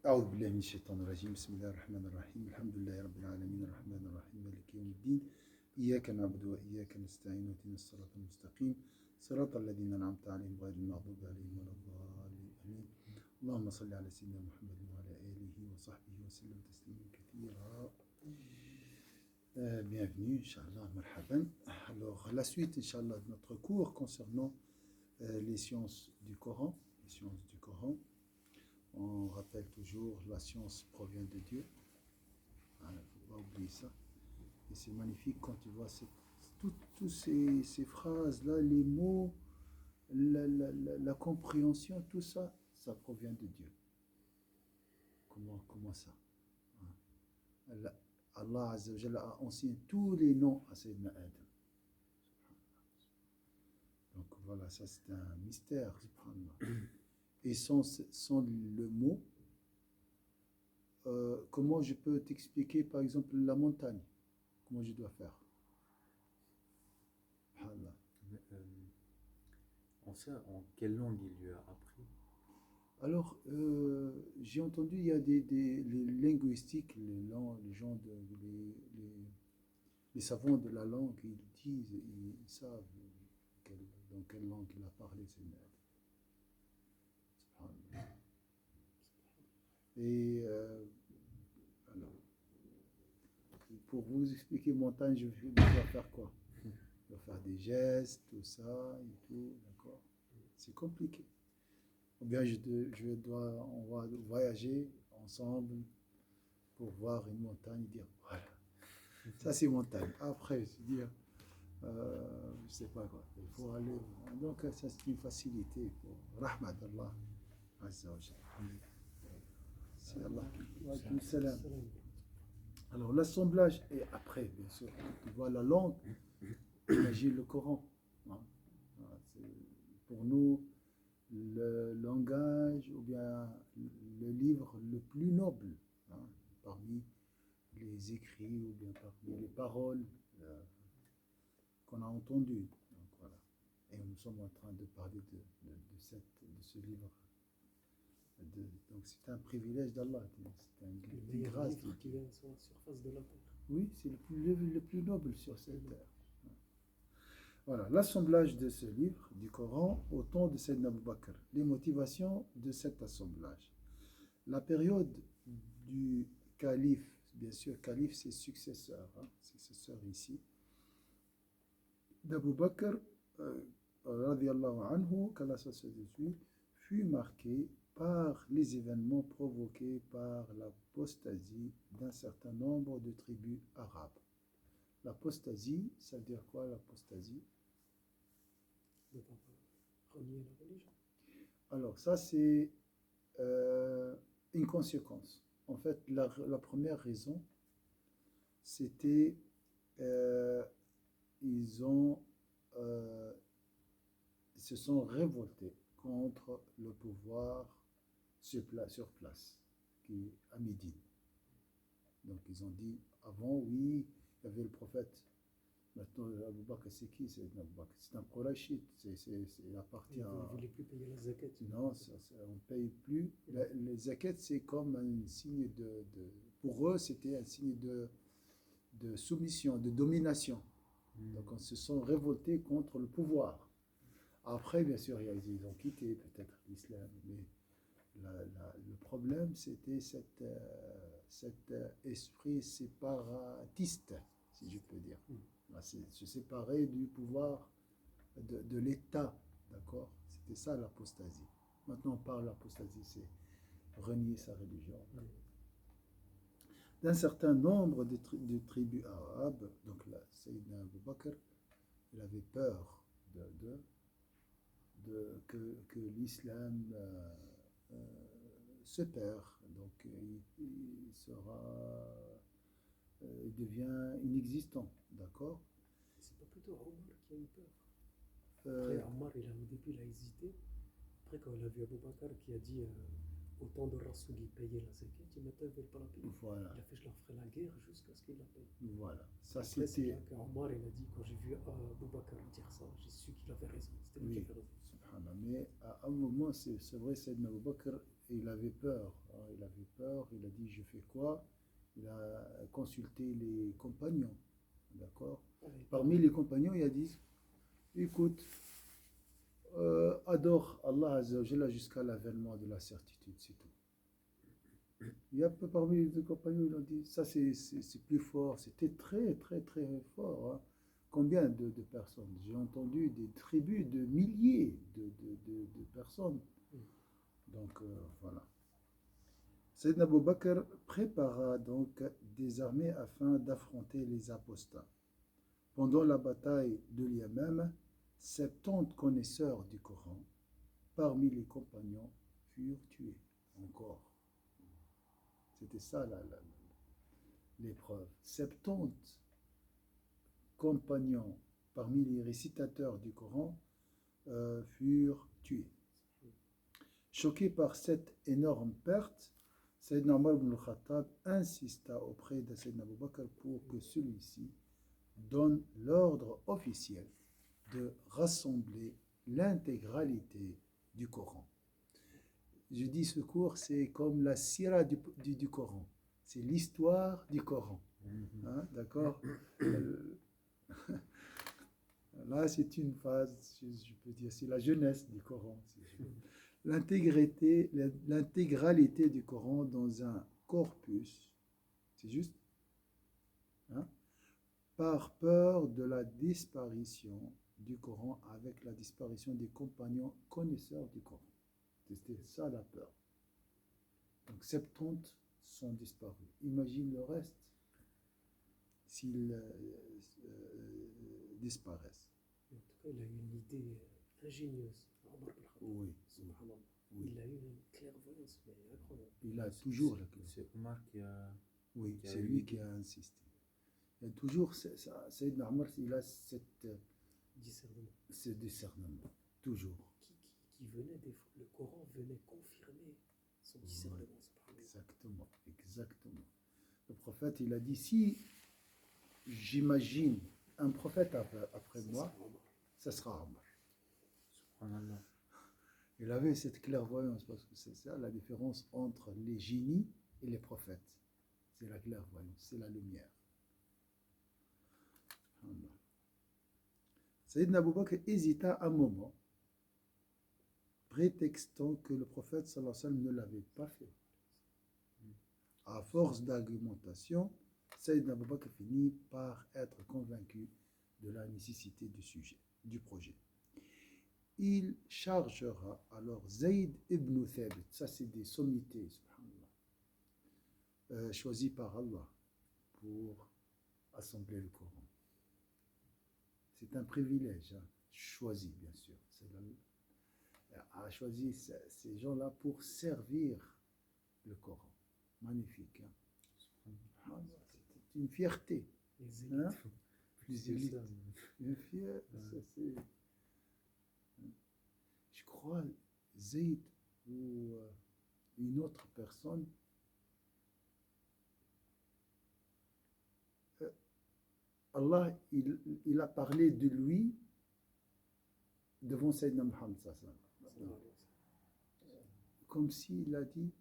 أعوذ بالله من الشيطان الرجيم بسم الله الرحمن الرحيم الحمد لله رب العالمين الرحمن الرحيم مالك يوم الدين إياك نعبد وإياك نستعين واهدنا الصراط المستقيم صراط الذين أنعمت عليهم غير المغضوب عليهم ولا الضالين آمين اللهم صل على سيدنا محمد وعلى آله وصحبه وسلم تسليما كثيرا. Bienvenue, Inch'Allah, marhaban. Alors, la suite, Inch'Allah, de notre cours concernant les sciences du Coran. Les sciences du Coran. On rappelle toujours, la science provient de Dieu. Il ne faut pas oublier ça. Et c'est magnifique quand tu vois toutes ces phrases-là, les mots, la compréhension, tout ça, ça provient de Dieu. Comment ça? Allah Azza wa Jalla a enseigné tous les noms à Sayyidina Adam. Donc voilà, ça c'est un mystère, subhanallah. Et sans le mot, comment je peux t'expliquer par exemple la montagne? Comment je dois faire? Subhanallah. On sait en quelle langue il lui a appris? Alors, j'ai entendu, il y a les linguistiques, les savants de la langue, ils disent, ils savent dans quelle langue il a parlé, c'est Subhanallah. Et alors, pour vous expliquer montagne, je dois faire quoi? Je dois faire des gestes, tout ça et tout, d'accord? C'est compliqué. Ou bien on va voyager ensemble pour voir une montagne et dire voilà, ça c'est montagne. Après, se dire, je sais pas quoi, il faut aller. Donc, ça c'est une facilité pour Rahmat Allah Azza wa Jalla. C'est Allah qui salam. Alors, l'assemblage, et après, bien sûr, tu vois la langue, imagine le Coran. Hein. Pour nous, le langage ou bien le livre le plus noble, hein, parmi les écrits ou bien parmi les paroles qu'on a entendues. Donc voilà. Et nous sommes en train de parler de ce livre. Donc c'est un privilège d'Allah, c'est une grâce qui vient sur la surface de la terre. Oui, c'est le plus noble sur cette terre. Voilà, l'assemblage de ce livre du Coran au temps de Sayyidina Abu Bakr. Les motivations de cet assemblage. La période du calife, bien sûr, calife c'est successeur, hein, successeur ici, d'Abu Bakr, radiallahu anhu, qu'Allah soit dessus, fut marquée par les événements provoqués par l'apostasie d'un certain nombre de tribus arabes. L'apostasie, ça veut dire quoi l'apostasie? De renier la religion. Alors ça c'est une conséquence. En fait, la première raison, c'était ils se sont révoltés contre le pouvoir sur place, qui est à Médine. Donc ils ont dit, avant, oui, il y avait le prophète. Maintenant, Abu Bakr, c'est qui? C'est un Qurayshite. Il appartient à... Vous ne voulez plus payer la zakat? Non, on ne paye plus. Les zakat, c'est comme un signe pour eux, c'était un signe de soumission, de domination. Donc, ils se sont révoltés contre le pouvoir. Après, bien sûr, ils ont quitté peut-être l'islam, mais le problème, c'était cet esprit séparatiste, si je peux dire. C'est se séparer du pouvoir de l'État, d'accord? C'était ça l'apostasie. Maintenant, on parle l'apostasie, c'est renier sa religion. D'un certain nombre de tribus arabes, donc là, Sayyidina Abu Bakr, il avait peur que l'islam se perd, donc il devient inexistant, d'accord? C'est pas plutôt Omar qui a eu peur? Après, Omar, au début, il a hésité. Après, quand il a vu Abu Bakr qui a dit au temps de Rassoul, il payait la zakat, et maintenant ils ne veulent pas la payer. Voilà, Il a fait je leur ferai la guerre jusqu'à ce qu'il la paye. voilà. Ça, Après, c'est c'était. là qu'Omar il a dit, quand j'ai vu Boubacar dire ça, j'ai su qu'il avait raison. C'était lui qui Oui, avait raison. subhanallah. Mais à un moment, c'est vrai, Sayyidina Abu Bakr, il avait peur. Hein, il avait peur, il a dit je fais quoi? Il a consulté les compagnons. D'accord? Ouais, Parmi les compagnons, il a dit écoute, adore Allah Azza wa Jalla jusqu'à l'avènement de la certitude, c'est tout. Il y a peu parmi les compagnons, ils ont dit ça c'est plus fort, c'était très très très fort. Hein. Combien de personnes? J'ai entendu des tribus de milliers de personnes. Donc voilà. Sayyidina Abu Bakr prépara donc des armées afin d'affronter les apostats. Pendant la bataille de Yamam, 70 connaisseurs du Coran parmi les compagnons furent tués. Encore. C'était ça l'épreuve. 70 compagnons parmi les récitateurs du Coran furent tués. Choqué par cette énorme perte, Sayyidina Omar ibn al-Khattab insista auprès de Sayyidina Abu Bakr pour que celui-ci donne l'ordre officiel de rassembler l'intégralité du Coran. Je dis ce cours, c'est comme la sira du Coran. C'est l'histoire du Coran. Hein, d'accord? Là, c'est une phase, je peux dire, c'est la jeunesse du Coran. L'intégralité du Coran dans un corpus, c'est juste, hein, par peur de la disparition du Coran avec la disparition des compagnons connaisseurs du Coran. C'était ça la peur. Donc 70 sont disparus. Imagine le reste s'ils disparaissent. En tout cas, il a eu une idée ingénieuse. Omar ibn Khattab. Oui, Subhanallah. oui. Il a eu une clairvoyance, mais incroyable. Il a toujours la clairvoyance. C'est Omar qui a. Oui, qui a c'est eu lui l'idée. qui a insisté. Il y a toujours, Sayyidina Omar, il a Discernement. ce discernement, toujours. Qui venait des fois, le Coran venait confirmer son discernement. Subhanallah. Exactement, exactement. Le prophète, il a dit, si j'imagine un prophète après Ça, moi, c'est Omar. ça sera Omar. Subhanallah. Il avait cette clairvoyance, parce que c'est ça la différence entre les génies et les prophètes. C'est la clairvoyance, c'est la lumière. Sayyidina Abu Bakr hésita un moment, prétextant que le prophète sallallahu alayhi wa sallam ne l'avait pas fait. À force d'argumentation, Sayyidina Abu Bakr finit par être convaincu de la nécessité du projet. Il chargera alors Zayd ibn Thabit, ça c'est des sommités, subhanallah, choisis par Allah pour assembler le Coran. C'est un privilège, hein, choisi bien sûr. A choisi ces gens-là pour servir le Coran. Magnifique. Hein. C'est une fierté. Les élites. Hein? Les C'est élites. ça. Une fierté. Je crois, Zayd ou une autre personne, Allah, il a parlé de lui devant Sayyidina Muhammad. Comme s'il a dit,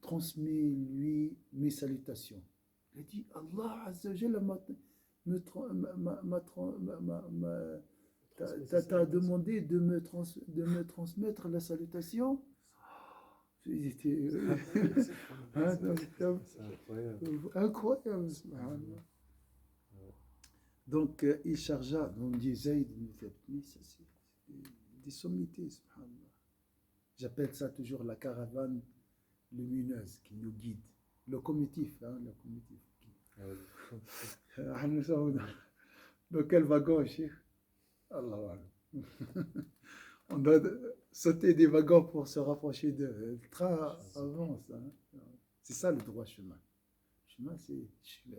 transmets-lui mes salutations. Il a dit, Allah Azza wa Jalla t'a demandé de me transmettre la salutation. C'était hein, C'est incroyable. incroyable. Subhanallah. Donc, il chargea, on dit Zayd, mais ça c'est des sommités, subhanallah. J'appelle ça toujours la caravane lumineuse qui nous guide. Locomotive, hein, locomotive. Nous sommes dans quel wagon, Cheikh? Allah. On doit sauter des wagons pour se rapprocher de le train avance. Hein. C'est ça le droit chemin. Le chemin, c'est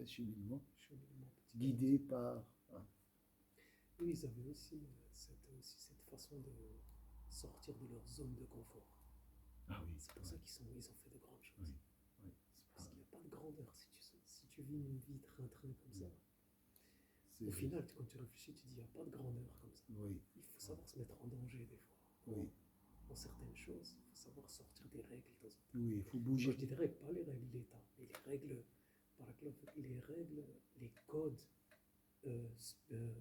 cheminement guidé par. Oui, ils avaient aussi cette façon de sortir de leur zone de confort. Ah oui, C'est pour ça qu'ils ont fait de grandes choses. Oui, oui. Parce qu'il n'y a pas de grandeur. Si tu vis une vie train-train comme ça, C'est- au final, quand tu réfléchis, tu dis, il n'y a pas de grandeur comme ça. Oui, Il faut savoir se mettre en danger des fois. oui, Dans certaines choses, il faut savoir sortir des règles. oui, il faut Moi, bouger. je dis des règles, pas les règles d'État, mais les règles, par exemple, les règles, les codes euh, euh,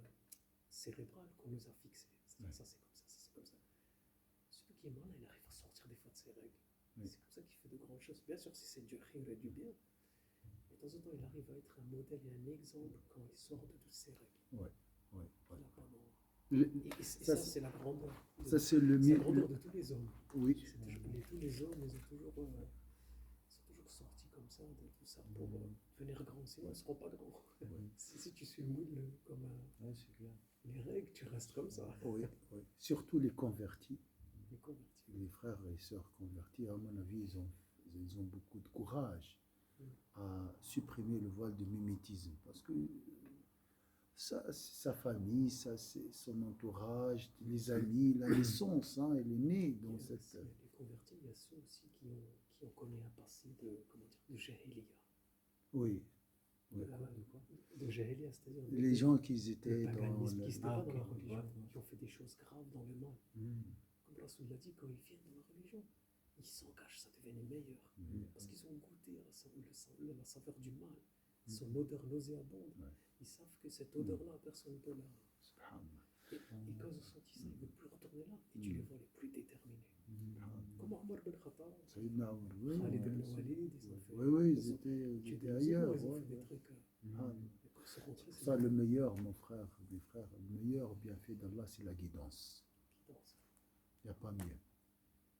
cérébrales qu'on nous a fixés. C'est-à-dire, Ouais. ça c'est comme ça, ça c'est comme ça. Celui qui est malin, il arrive à sortir des fois de ces règles. Oui. C'est comme ça qu'il fait de grandes choses. Bien sûr, si c'est du khayr et du bien, mais de temps en temps, il arrive à être un modèle et un exemple quand il sort de toutes ces règles. Ouais, ouais, Il ouais. n'a pas grand- Le- Et Ça, ça, c'est la grandeur. Ça, c'est le C'est la mieux. grandeur de tous les hommes. Oui, Tous les hommes, ils sont toujours sortis comme ça, de tout ça, pour venir grand. Sinon, ils ne seront pas grands. Si tu suis moule comme Ouais, c'est clair. les règles, tu restes comme ça. oui, oui. Surtout les convertis, Les convertis. les frères et sœurs convertis, à mon avis, ils ont beaucoup de courage à supprimer le voile de mimétisme. Parce que ça, c'est sa famille, ça, c'est son entourage, les amis, la naissance, hein, elle est née dans Il y a cette. les convertis, il y a ceux aussi qui ont connu un passé de, comment dire, de jahiliya. Oui. Oui. De jahiliya, c'est-à-dire Les gens qui le étaient dans paganisme, le. qui n'étaient Ah, pas dans la ok, religion, ouais. qui ont fait des choses graves dans le mal. Comme Rasoul l'a dit, quand ils viennent dans la religion, ils s'engagent, ça devient les meilleurs. Parce qu'ils ont goûté à la saveur du mal, son odeur nauséabonde. Ouais. Ils savent que cette odeur-là, personne ne peut la. Subhanallah. Et quand ils ont senti ça, ils ne veulent plus retourner là. Et tu les vois les plus déterminés. Comme Omar Ben Khattab, Sayyidina Omar, oui, Khalid oui, Ben Walid, ils ont fait. oui, oui, ils ont ils tué étaient des ailleurs. musulmans, ils ont Ouais, fait des ouais. trucs. Ah, Et quand ils sont rentrés, c'est ça, le meilleur, mon frère, mes frères, le meilleur bienfait d'Allah, c'est la guidance. qui dansent. Il n'y a pas mieux.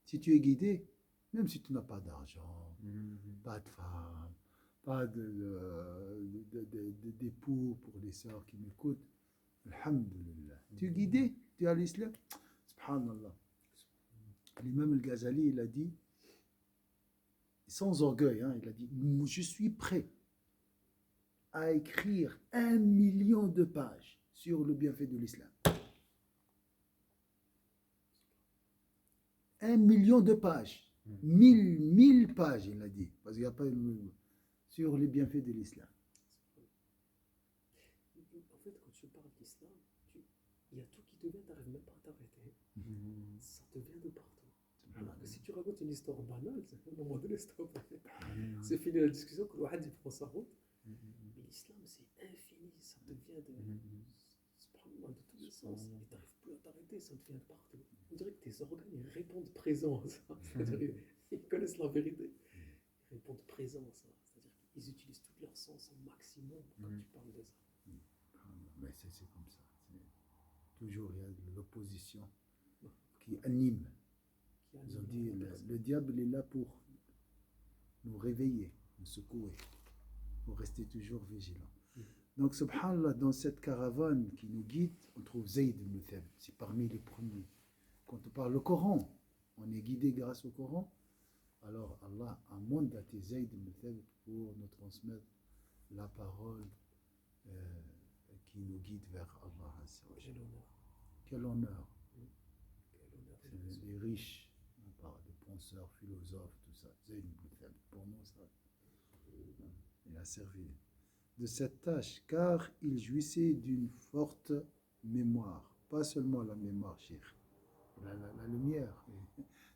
Si tu es guidé, même si tu n'as pas d'argent, pas de femme, pas d'époux pour les sœurs qui m'écoutent, alhamdulillah. Tu es guidé, tu es à l'islam, subhanallah. L'imam al-Ghazali, il a dit, sans orgueil, hein, il a dit, je suis prêt à écrire 1 million de pages sur le bienfait de l'islam. 1 million de pages. 1000 pages, il a dit. Parce qu'il n'y a pas sur les bienfaits de l'islam. En fait, quand tu parles d'islam, il y a tout qui te vient, tu n'arrives même pas à t'arrêter. Ça te vient de partout. Alors que si tu racontes une histoire banale, à un moment donné, stop. C'est fini la discussion, que l'ouahad il prend sa route. Mais l'islam, c'est infini, ça te vient de tous les sens. Et tu n'arrives plus à t'arrêter, ça te vient de partout. On dirait que tes organes, ils répondent présent à ça. C'est-à-dire, ils connaissent la vérité. Ils répondent présent à ça. C'est-à-dire qu'ils utilisent tous leurs sens au maximum quand tu parles de ça. Mais c'est comme ça. Toujours, il y a l'opposition qui anime. Ils ont dit, le diable est là pour nous réveiller, nous secouer, pour rester toujours vigilants. Donc, subhanallah, dans cette caravane qui nous guide, on trouve Zayd ibn Thabit. C'est parmi les premiers. Quand on parle le Coran, on est guidé grâce au Coran. Alors, Allah a mandaté Zayd ibn Thabit pour nous transmettre la parole qui nous guide vers Allah. Quel honneur. Quel honneur. Quel honneur. C'est les riches, on parle de penseurs, philosophes, tout ça. Zayd ibn Thabit, pour nous, ça, il a servi de cette tâche, car il jouissait d'une forte mémoire. Pas seulement la mémoire, cheikh, la lumière.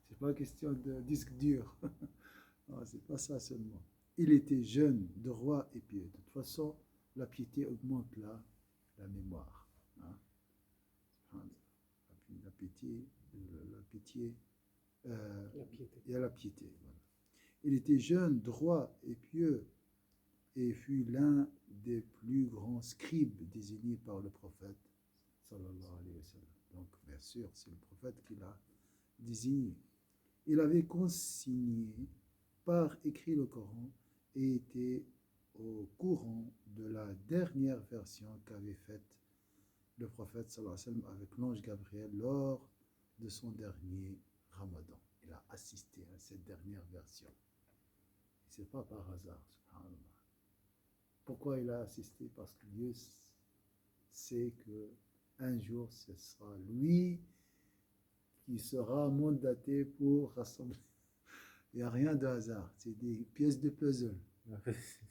C'est pas question de disque dur. Non, c'est pas ça seulement. Il était jeune, droit et pieux. De toute façon, la piété augmente la mémoire. Hein? La piété, La piété. il y a la piété. Voilà. Il était jeune, droit et pieux, et fut l'un des plus grands scribes désignés par le prophète, sallallahu alayhi wa sallam. Donc, bien sûr, c'est le prophète qui l'a désigné. Il avait consigné par écrit le Coran et était au courant de la dernière version qu'avait faite le prophète sallallahu alayhi wa sallam avec l'ange Gabriel lors de son dernier Ramadan. Il a assisté à cette dernière version. Ce n'est pas par hasard, subhanallah. Pourquoi il a assisté? Parce que Dieu sait qu'un jour, ce sera lui qui sera mandaté pour rassembler Il n'y a rien de hasard. C'est des pièces de puzzle. Ouais.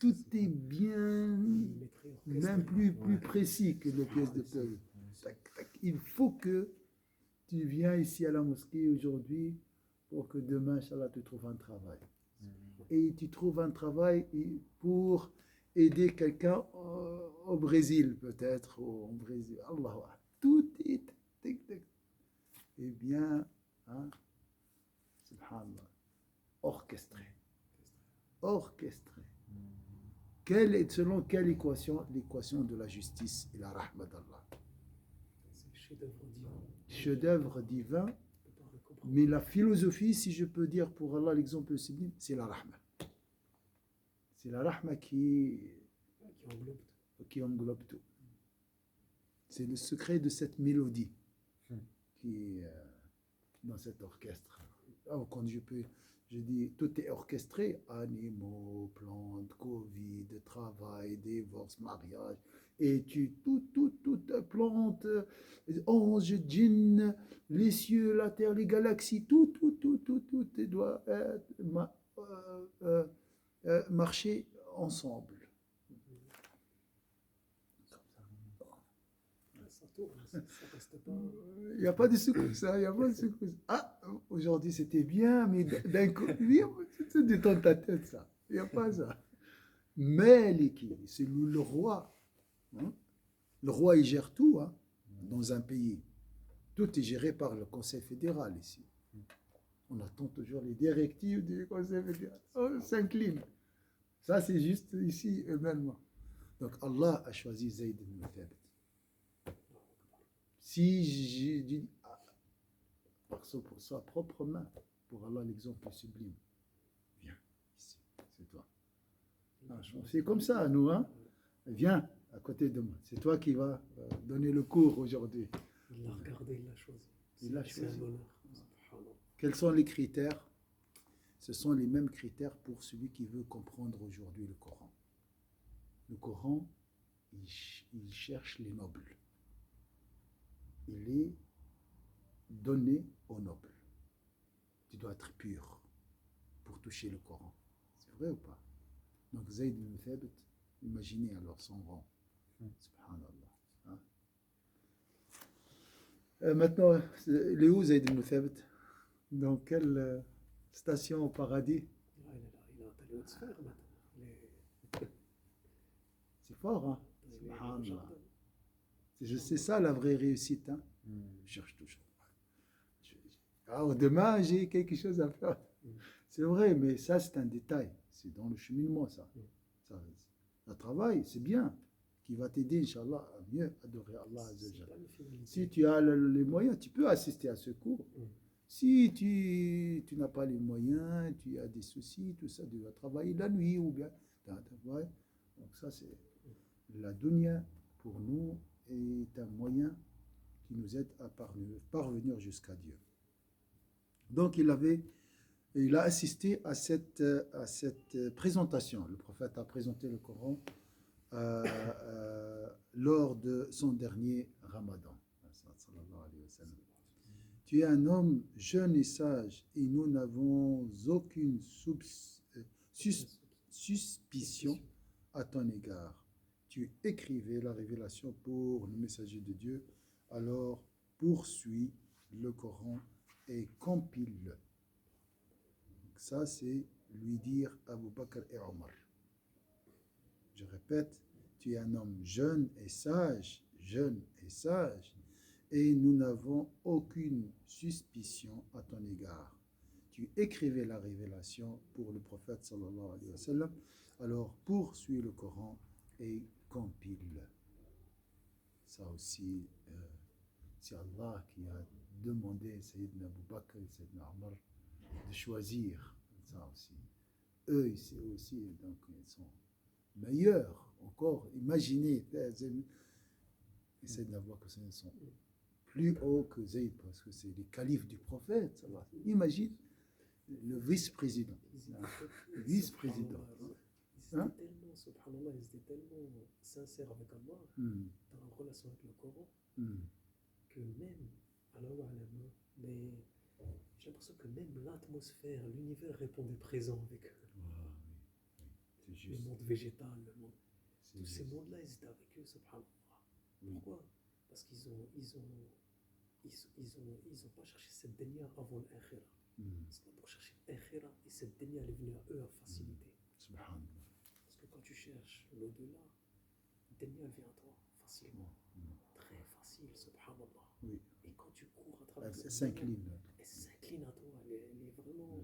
Tout est bien, millimétré, orchestré. même plus Ouais. précis que les pièces de puzzle. Tac, tac. Il faut que tu viens ici à la mosquée aujourd'hui pour que demain, Inch'Allah, tu trouves un travail. Et tu trouves un travail pour aider quelqu'un au Brésil, peut-être, ou au Brésil. Allah, tout est tic, tic. Eh bien, hein, subhanallah, orchestré. Orchestré. Selon quelle équation? L'équation de la justice et la rahma d'Allah. C'est le chef-d'œuvre divin. Chef-d'œuvre divin, On peut pas le comprendre. mais la philosophie, si je peux dire pour Allah l'exemple sublime, c'est la rahma. C'est la rahma Qui englobe tout. qui englobe tout. C'est le secret de cette mélodie qui est dans cet orchestre. Alors, quand je dis tout est orchestré, animaux, plantes, Covid, travail, divorce, mariage, études, toute plante, anges, djinns, les cieux, la terre, les galaxies, tout doit marcher ensemble. Ça tourne, ça reste pas. Il n'y a pas de secousse, hein, il n'y a pas de secousse. Ah, aujourd'hui c'était bien, mais d'un coup, c'est détends ta tête, ça. Il n'y a pas ça. Mais c'est le roi. Hein. Le roi, il gère tout hein, dans un pays. Tout est géré par le Conseil fédéral ici. On attend toujours les directives du Conseil fédéral. On s'incline. Ça, c'est juste ici, humainement. Donc, Allah a choisi Zayd ibn Thabit. Si j'ai dit par sa propre main, pour Allah l'exemple sublime, viens ici, c'est toi. C'est comme ça, nous, hein. Viens à côté de moi. C'est toi qui vas donner le cours aujourd'hui. Il l'a regardé, il l'a choisi. Il l'a C'est un choisi. bonheur. Subhanallah. Quels sont les critères? Ce sont les mêmes critères pour celui qui veut comprendre aujourd'hui le Coran. Le Coran, il cherche les nobles. Il est donné aux nobles. Tu dois être pur pour toucher le Coran. C'est vrai ou pas? Donc Zayd ibn Thabit, imaginez alors son rang. Subhanallah. Hein? Maintenant, il est où Zayd ibn Thabit? Dans quelle station au paradis? Là, il a atteint les hautes sphères maintenant. C'est fort, hein? Il est dans le Subhanallah. jardin. C'est ça la vraie réussite. Hein? Je cherche toujours. Demain, j'ai quelque chose à faire. C'est vrai, mais ça, c'est un détail. C'est dans le cheminement, ça. Le travail, c'est bien. Qui va t'aider, Inch'Allah, à mieux adorer Allah Azza wa C'est Jalla. pas une finalité. Si tu as les moyens, tu peux assister à ce cours. Si tu n'as pas les moyens, tu as des soucis, tout ça, tu vas travailler la nuit ou bien. Ouais. Donc ça, c'est la dunya pour nous est un moyen qui nous aide à parvenir jusqu'à Dieu. Donc il a assisté à cette présentation. Le prophète a présenté le Coran lors de son dernier Ramadan. Tu es un homme jeune et sage, et nous n'avons aucune suspicion à ton égard. Tu écrivais la révélation pour le messager de Dieu, alors poursuis le Coran et compile-le. Ça, c'est lui dire Abu Bakr et Omar. Je répète, tu es un homme jeune et sage, et nous n'avons aucune suspicion à ton égard. Tu écrivais la révélation pour le prophète sallallahu alayhi wa sallam, alors poursuis le Coran et compile. Ça aussi, c'est Allah qui a demandé à Sayyidina Abu Bakr et Sayyidina Omar de choisir. Ça aussi. Eux aussi, donc, ils sont meilleurs encore. Imaginez, Sayyidina Abu Bakr sont plus hauts que Zayd, parce que c'est les califes du prophète. Imagine le vice-président. Le vice-président. Hein? Subhanallah, ils étaient tellement sincères avec Allah, en relation avec le Coran, que même, alors, mais j'ai l'impression que même l'atmosphère, l'univers répondait présent avec eux. Ah, oui, c'est Le juste. monde végétal, le monde. C'est Tous ces juste. mondes-là, ils étaient avec eux, subhanallah. Oui. Pourquoi? Parce ils ont pas cherché cette dunya avant l'akhira. C'est pas pour chercher l'akhira et cette dunya, elle est venue à eux à facilité. Subhanallah. Parce que quand tu cherches l'au-delà, la dunya, elle vient à toi facilement. Très facile, subhanallah. Oui. Et quand tu cours à Elle travers cette dunya, s'incline.